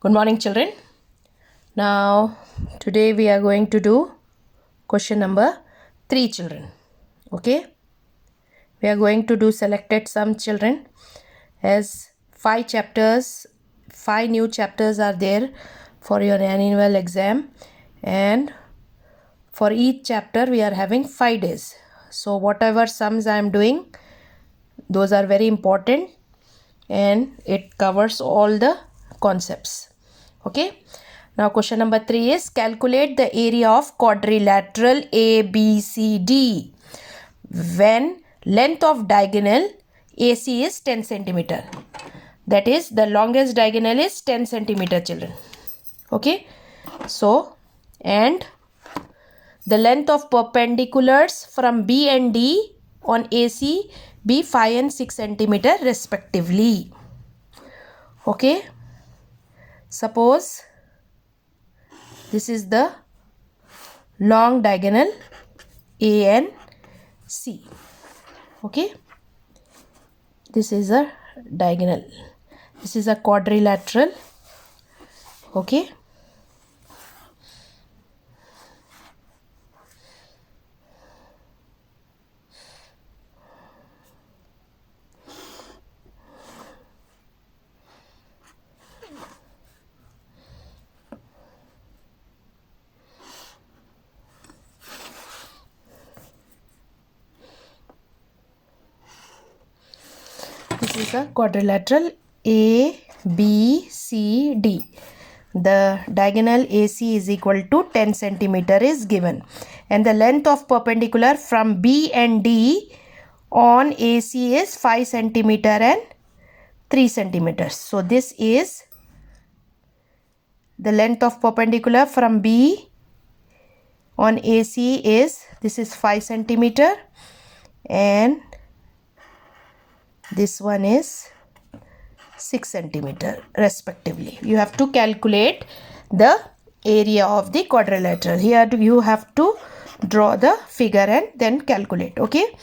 Good morning, children. Now, today we are going to do question number 3, children. Okay? We are going to do selected sum, children, as 5 new chapters are there for your annual exam, and for each chapter we are having 5 days. So, whatever sums I am doing, those are very important and it covers all the concepts. Okay, now question number 3 is calculate the area of quadrilateral ABCD when length of diagonal AC is 10 centimeter. That is, the longest diagonal is 10 centimeter, children. Okay, so and the length of perpendiculars from B and D on AC be 5 and 6 centimeter respectively. Okay, suppose this is the long diagonal A and C. Okay, this is a diagonal. This is a quadrilateral. Okay, this is a quadrilateral ABCD. The diagonal AC is equal to 10 centimeter is given, and the length of perpendicular from B and D on AC is 5 centimeter and 3 centimeters. So this is the length of perpendicular from B on AC is, this is 5 centimeter, and this one is 6 centimeter respectively. You have to calculate the area of the quadrilateral. Here you have to draw the figure and then calculate. Okay,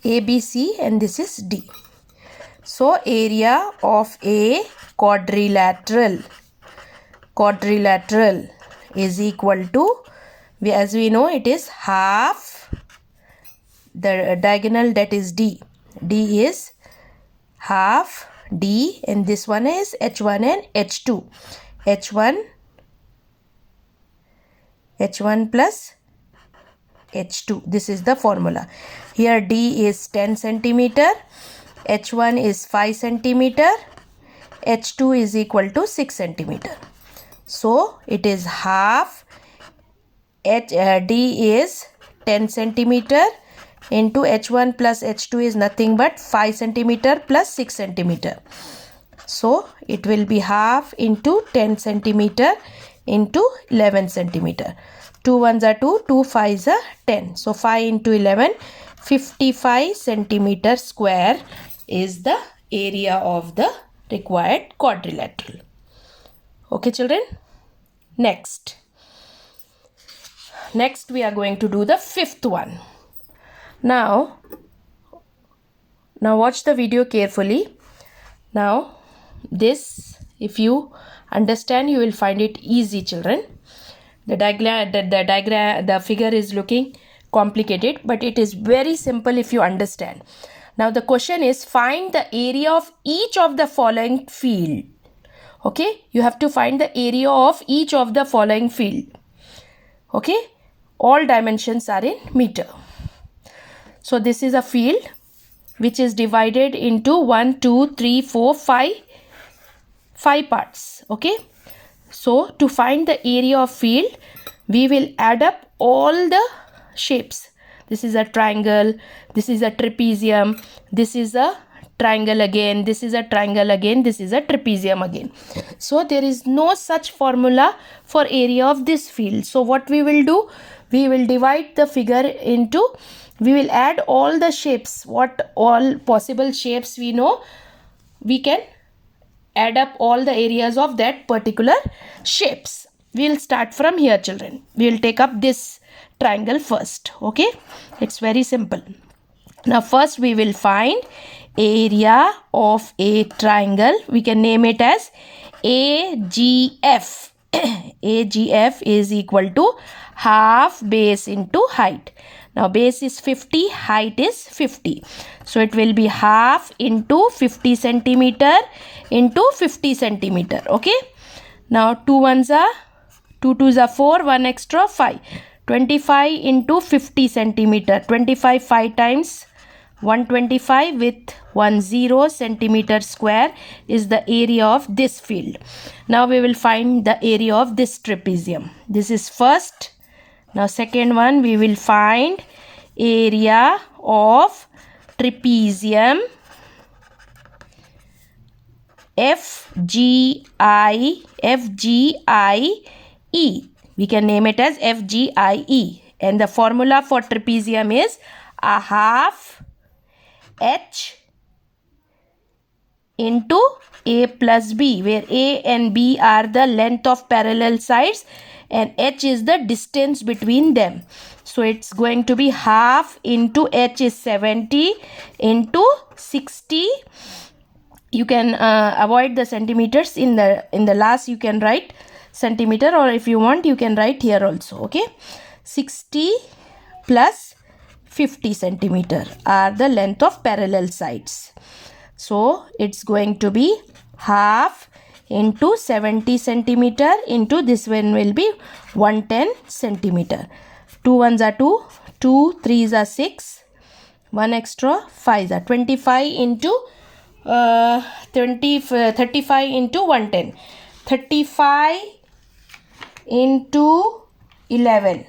ABC and this is D. So area of a quadrilateral is equal to, as we know, it is half the diagonal, that is D. D is half D, and this one is H1 and H2. H1 plus H2. This is the formula. Here D is 10 centimeter, H1 is 5 centimeter, H2 is equal to 6 centimeter. So it is half D is 10 centimeter into H1 plus H2 is nothing but 5 centimeter plus 6 centimeter. So it will be half into 10 centimeter into 11 centimeter. 2 ones are 2, 2 5s are 10. So 5 into 11, 55 centimeter square is the area of the required quadrilateral. Okay, children. Next we are going to do the 5th one. Now watch the video carefully. Now this, if you understand, you will find it easy, children. The figure is looking complicated, but it is very simple if you understand. Now the question is, find the area of each of the following field. Okay, you have to find the area of each of the following field. Okay, all dimensions are in meter. So this is a field which is divided into 1, 2, 3, 4, 5 parts. Okay, so to find the area of field, we will add up all the shapes. This is a triangle, this is a trapezium, this is a triangle again, this is a triangle again, this is a trapezium again. So there is no such formula for area of this field. So what we will do, we will divide the figure into, we will add all the shapes, what all possible shapes we know, we can add up all the areas of that particular shapes. We will start from here, children. We will take up this triangle first. Okay, it's very simple. Now first we will find area of a triangle. We can name it as AGF. AGF is equal to half base into height. Now base is 50, height is 50. So it will be half into 50 centimeter into 50 centimeter. Okay. Now 2 ones are 2 twos are 4, 1 extra 5. 25 into 50 centimeter. 25 5 times 125 with 10 centimeter square is the area of this field. Now we will find the area of this trapezium. This is first. Now second one, we will find area of trapezium FGIE. We can name it as FGIE. And the formula for trapezium is a half H into A plus B, where A and B are the length of parallel sides and H is the distance between them. So it's going to be half into H is 70 into 60. You can avoid the centimeters. In the last you can write centimeter, or if you want you can write here also. Okay, 60 plus 50 centimeter are the length of parallel sides. So it's going to be half into 70 centimeter into this one will be 110 centimeter. 2 ones are 2, 2 3s are 6, 1 extra 5s are 25 into 35 into 110. 35 into 11.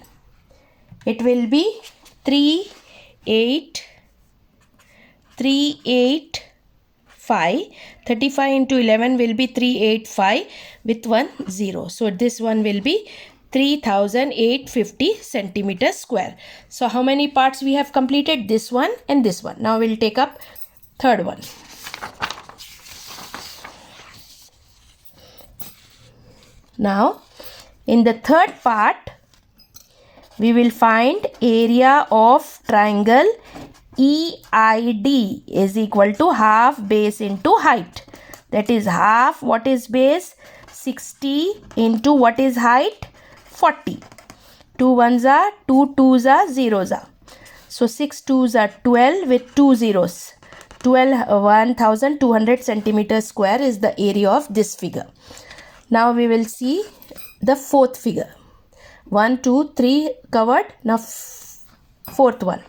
It will be 385. 35 into 11 will be 385 with 1 0. So this one will be 3850 centimeter square. So how many parts we have completed? This one and this one. Now we'll take up third one. Now in the third part we will find area of triangle EID is equal to half base into height. That is half, what is base? 60 into what is height? 40. 2 ones are 2, 2s are 0s are. So 6 2s are 12 with 2 zeros. 1200 centimeter square is the area of this figure. Now we will see the fourth figure. 1 2 3 covered. Now fourth one.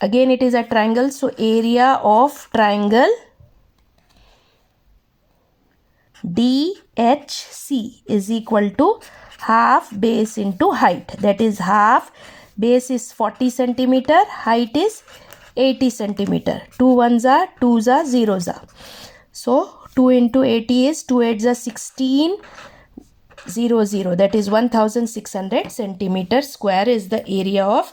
Again it is a triangle, so area of triangle DHC is equal to half base into height. That is half base is 40 centimeter, height is 80 centimeter. 2 ones are 2s are 0s are. So 2 into 80 is 2 8s are 16 0 0. That is 1600 centimeter square is the area of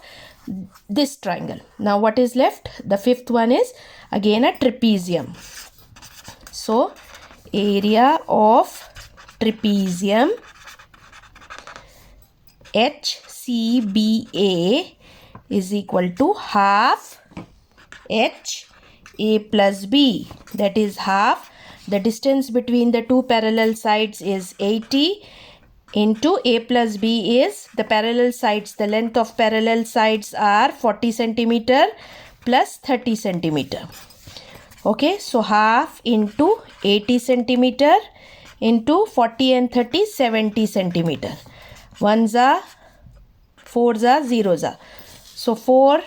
this triangle. Now what is left? The fifth one is again a trapezium. So area of trapezium HCBA is equal to half H A plus B. That is half. The distance between the two parallel sides is 80 into A plus B is the parallel sides. The length of parallel sides are 40 centimeter plus 30 centimeter. Okay, so half into 80 centimeter into 40 and 30, 70 centimeter. 1s are 4s are 0s are. So 40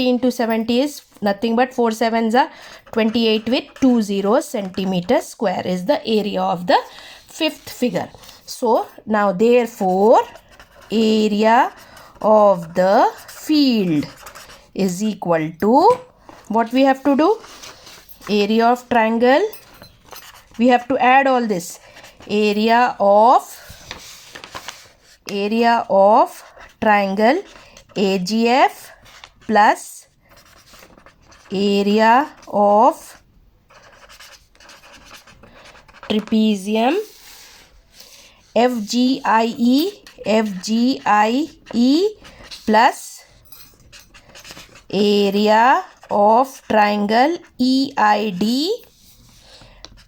into 70 is nothing but 4 7s are 28 with 20 centimeter square is the area of the fifth figure. So now therefore area of the field is equal to what we have to do? Area of triangle. We have to add all this. Area of triangle AGF plus area of trapezium FGIE plus area of triangle EID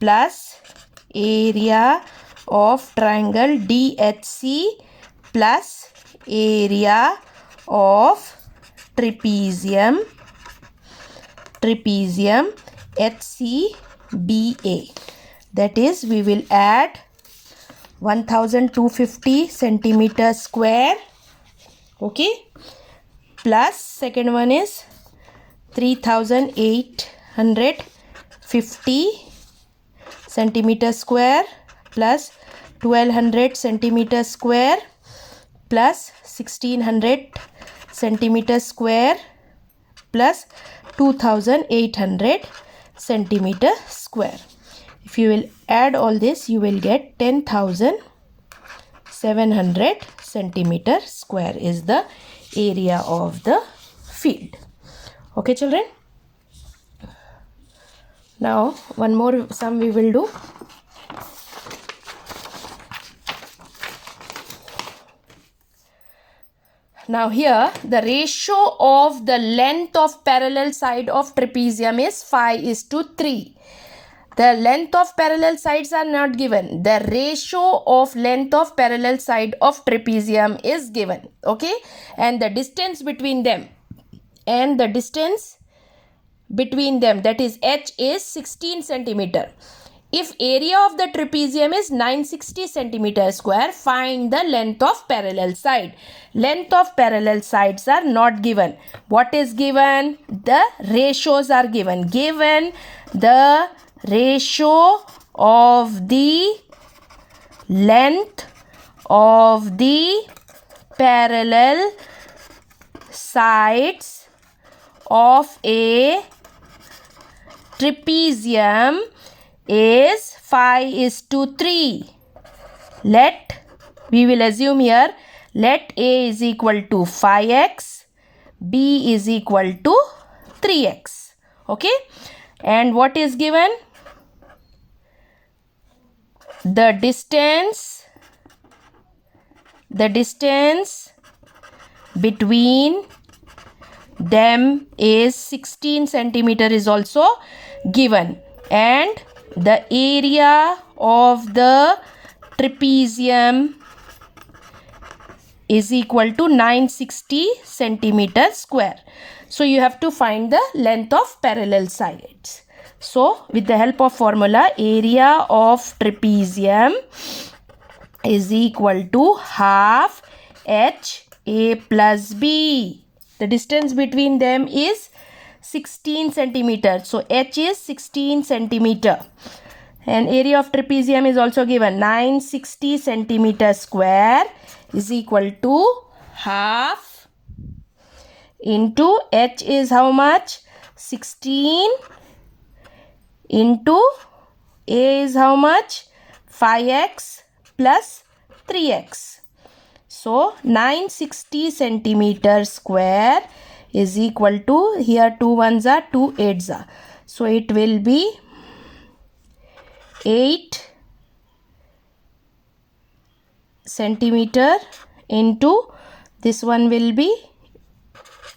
plus area of triangle DHC plus area of trapezium HCBA. That is, we will add 1250 centimeter square, okay, plus second one is 3850 centimeter square plus 1200 centimeter square plus 1600 centimeter square plus 2800 centimeter square. If you will add all this, you will get 10,700 centimeter square is the area of the field. Okay, children. Now one more sum we will do. Now here the ratio of the length of parallel side of trapezium is 5:3. The length of parallel sides are not given. The ratio of length of parallel side of trapezium is given. Okay. And the distance between them. That is h is 16 centimeter. If area of the trapezium is 960 centimeter square, find the length of parallel side. Length of parallel sides are not given. What is given? The ratios are given. Given the ratio of the length of the parallel sides of a trapezium is 5:3. We will assume here, let A is equal to 5x, B is equal to 3x. Okay. And what is given? The distance between them is 16 centimeter is also given, and the area of the trapezium is equal to 960 centimeter square. So you have to find the length of parallel sides. So with the help of formula, area of trapezium is equal to half HA plus B. The distance between them is 16 centimeter. So H is 16 centimeter. And area of trapezium is also given. 960 centimeter square is equal to half into H is how much? 16 into A is how much? 5x plus 3x. So 960 centimeter square is equal to, here 2 ones are 2 8s are. So it will be 8 centimeter into this one will be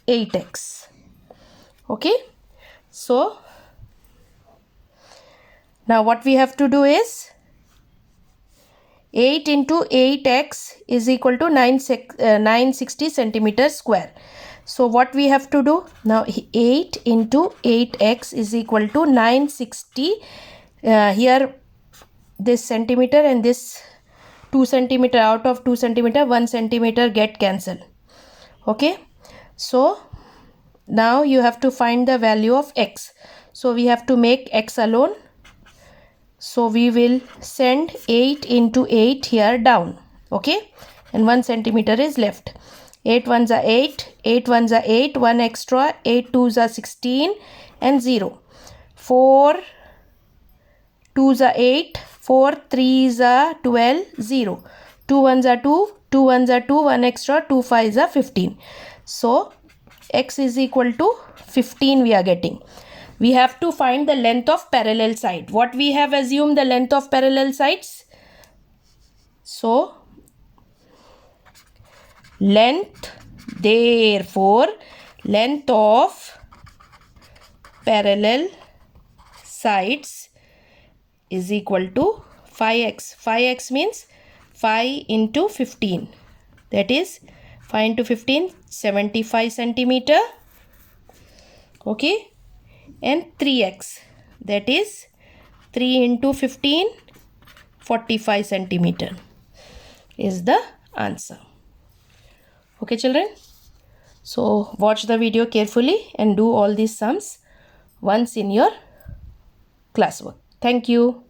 8x. Okay. So now what we have to do is 8 into 8x is equal to 960 centimeter square. So what we have to do now, 8 into 8x is equal to 960. Here this centimeter and this 2 centimeter, out of 2 centimeter 1 centimeter get cancelled. Okay. So now you have to find the value of x. So we have to make x alone. So we will send 8 into 8 here down. Okay. And 1 centimeter is left. 8 ones are 8. 8 ones are 8. 1 extra. 8 twos are 16 and 0. 4 twos are 8. 4 threes are 12. 0. 2 ones are 2. 2 ones are 2. 1 extra. 2 fives are 15. So x is equal to 15 we are getting. We have to find the length of parallel side. What we have assumed the length of parallel sides? So therefore length of parallel sides is equal to 5x. 5x means 5 into 15. That is 5 into 15, 75 centimeter. Okay. And 3x. That is 3 into 15, 45 centimeter is the answer. Okay, children. So watch the video carefully and do all these sums once in your classwork. Thank you.